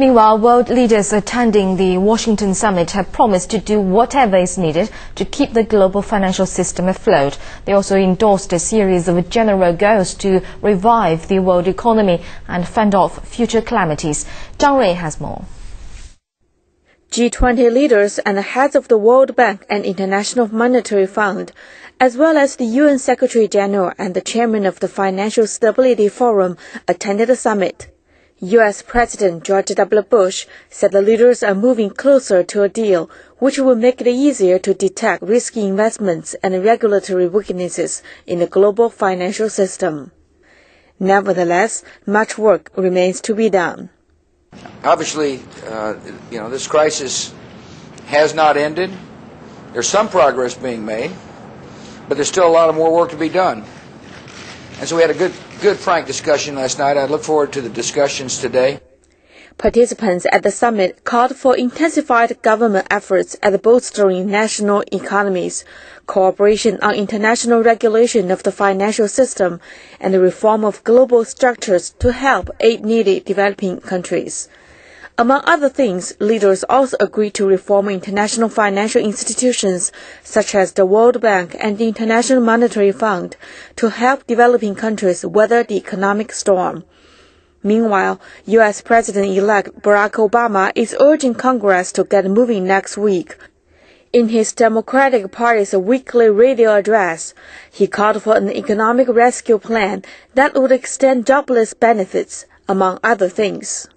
Meanwhile, world leaders attending the Washington Summit have promised to do whatever is needed to keep the global financial system afloat. They also endorsed a series of general goals to revive the world economy and fend off future calamities. Zhang Rui has more. G20 leaders and the heads of the World Bank and International Monetary Fund, as well as the UN Secretary General and the chairman of the Financial Stability Forum, attended the summit. U.S. President George W. Bush said the leaders are moving closer to a deal which will make it easier to detect risky investments and regulatory weaknesses in the global financial system. Nevertheless, much work remains to be done. Obviously, this crisis has not ended. There's some progress being made, but there's still a lot of more work to be done. And so we had a good frank discussion last night. I look forward to the discussions today. Participants at the summit called for intensified government efforts at bolstering national economies, cooperation on international regulation of the financial system, and the reform of global structures to help aid needy developing countries. Among other things, leaders also agreed to reform international financial institutions such as the World Bank and the International Monetary Fund to help developing countries weather the economic storm. Meanwhile, U.S. President-elect Barack Obama is urging Congress to get moving next week. In his Democratic Party's weekly radio address, he called for an economic rescue plan that would extend jobless benefits, among other things.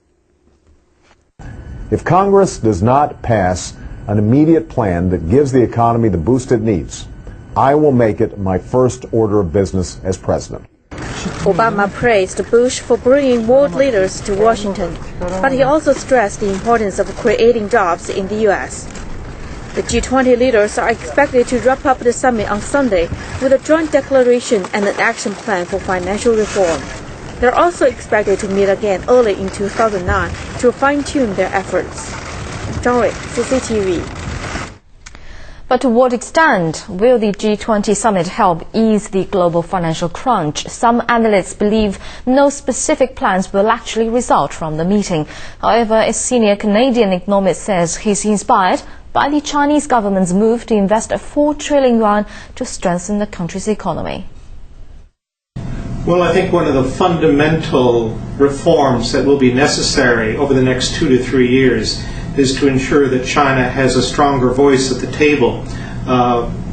If Congress does not pass an immediate plan that gives the economy the boost it needs, I will make it my first order of business as president. Obama praised Bush for bringing world leaders to Washington, but he also stressed the importance of creating jobs in the U.S. The G20 leaders are expected to wrap up the summit on Sunday with a joint declaration and an action plan for financial reform. They're also expected to meet again early in 2009 to fine-tune their efforts. Zhang Rui, CCTV. But to what extent will the G20 summit help ease the global financial crunch? Some analysts believe no specific plans will actually result from the meeting. However, a senior Canadian economist says he's inspired by the Chinese government's move to invest 4 trillion yuan to strengthen the country's economy. Well, I think one of the fundamental reforms that will be necessary over the next 2 to 3 years is to ensure that China has a stronger voice at the table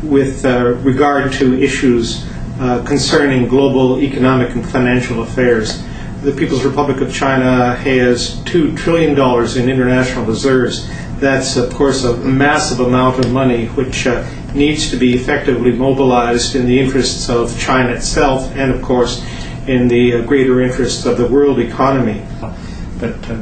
with regard to issues concerning global economic and financial affairs. The People's Republic of China has $2 trillion in international reserves. That's, of course, a massive amount of money which needs to be effectively mobilized in the interests of China itself and, of course, in the greater interests of the world economy.